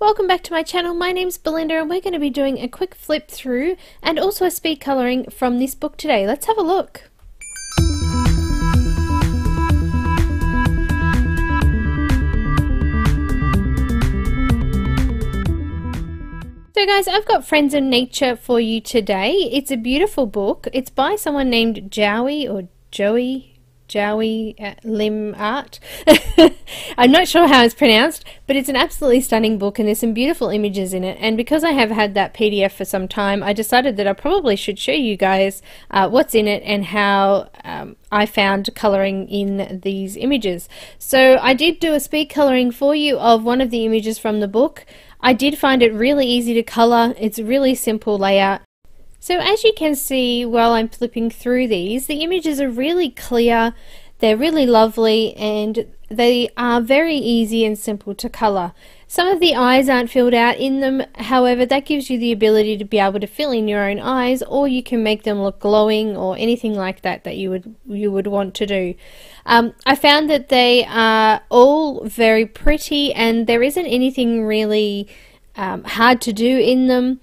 Welcome back to my channel. My name's Belinda and we're going to be doing a quick flip through and also a speed colouring from this book today. Let's have a look. So guys, I've got Friends in Nature for you today. It's a beautiful book. It's by someone named JowieLimArt. I'm not sure how it's pronounced, but it's an absolutely stunning book and there's some beautiful images in it. And because I have had that PDF for some time, I decided that I probably should show you guys what's in it and how I found colouring in these images. So I did do a speed colouring for you of one of the images from the book. I did find it really easy to colour. It's a really simple layout. So as you can see while I'm flipping through these, the images are really clear, they're really lovely, and they are very easy and simple to colour. Some of the eyes aren't filled out in them, however that gives you the ability to be able to fill in your own eyes, or you can make them look glowing or anything like that that you would want to do. I found that they are all very pretty and there isn't anything really hard to do in them.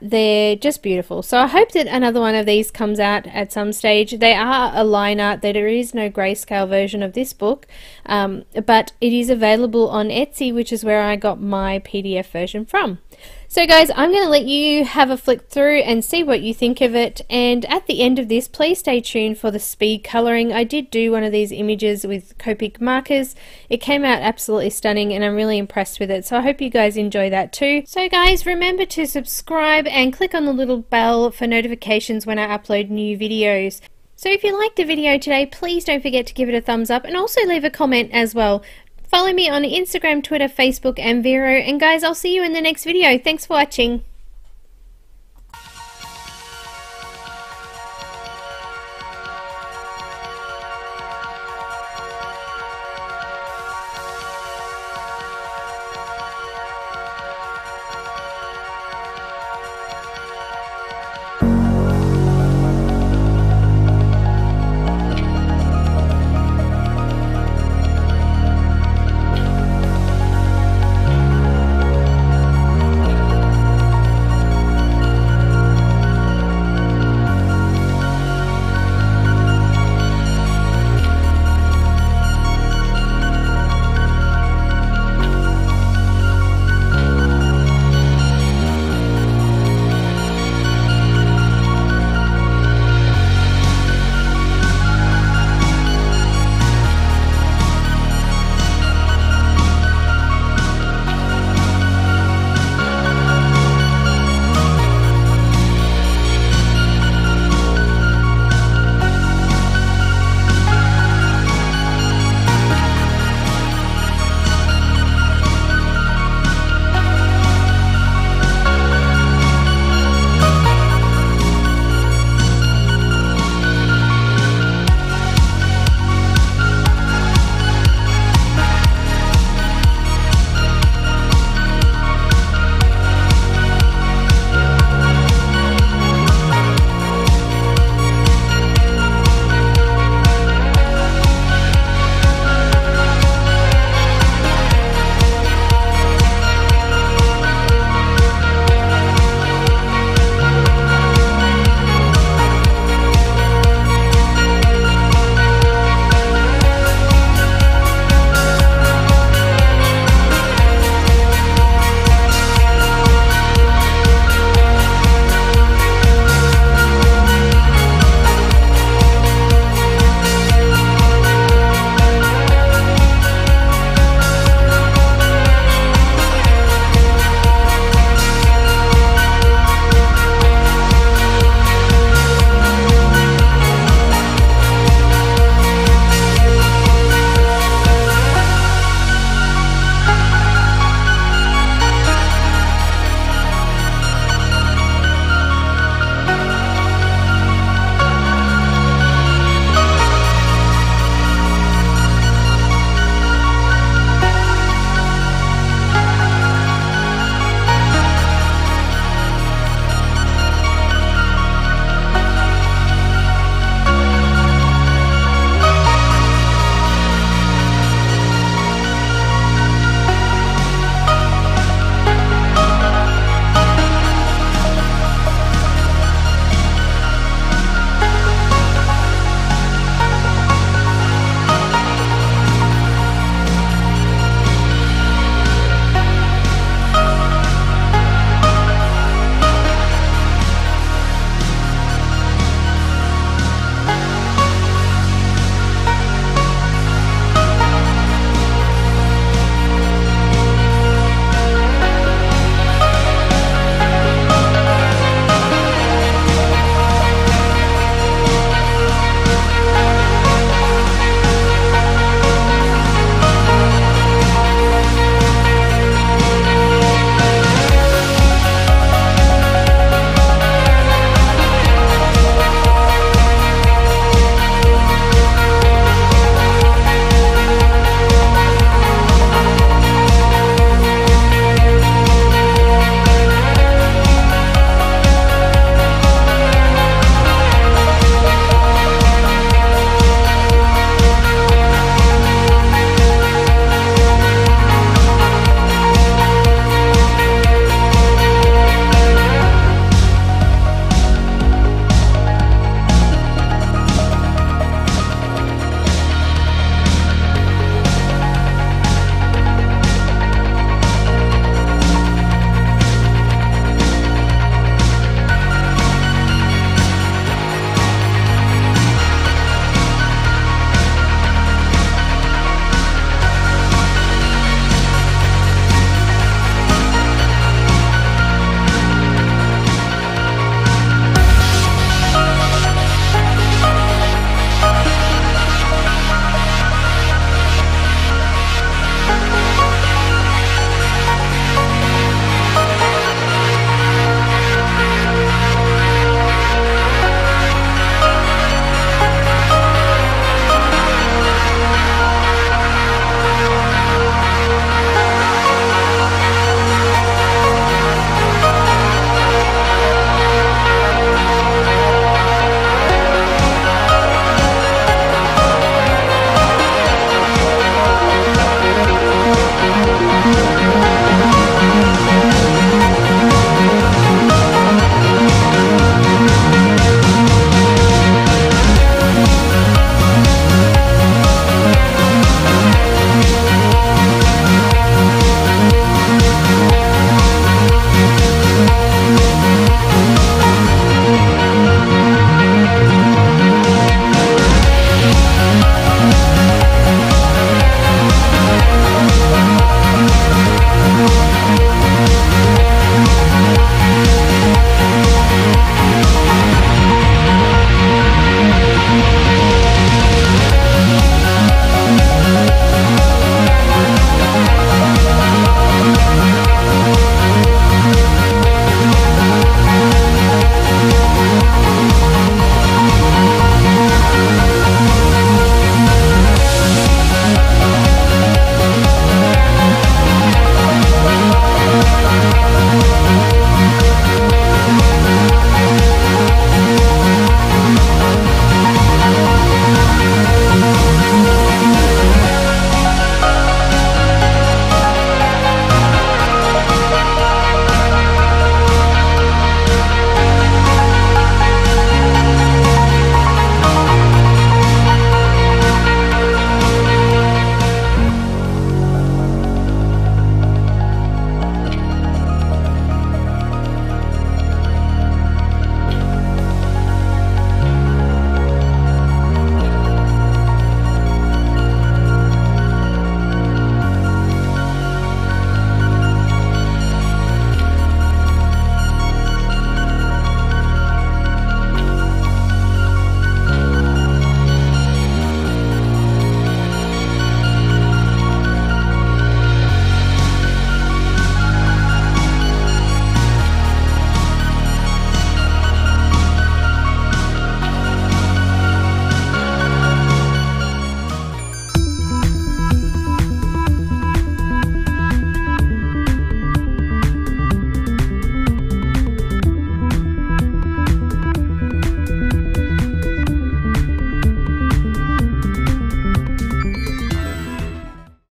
They're just beautiful. So I hope that another one of these comes out at some stage. They are a line art. There is no grayscale version of this book, but it is available on Etsy, which is where I got my PDF version from. So guys, I'm going to let you have a flick through and see what you think of it, and at the end of this please stay tuned for the speed colouring. I did do one of these images with Copic Markers. It came out absolutely stunning and I'm really impressed with it, so I hope you guys enjoy that too. So guys, remember to subscribe and click on the little bell for notifications when I upload new videos. So if you liked the video today, please don't forget to give it a thumbs up and also leave a comment as well. Follow me on Instagram, Twitter, Facebook and Vero, and guys, I'll see you in the next video. Thanks for watching.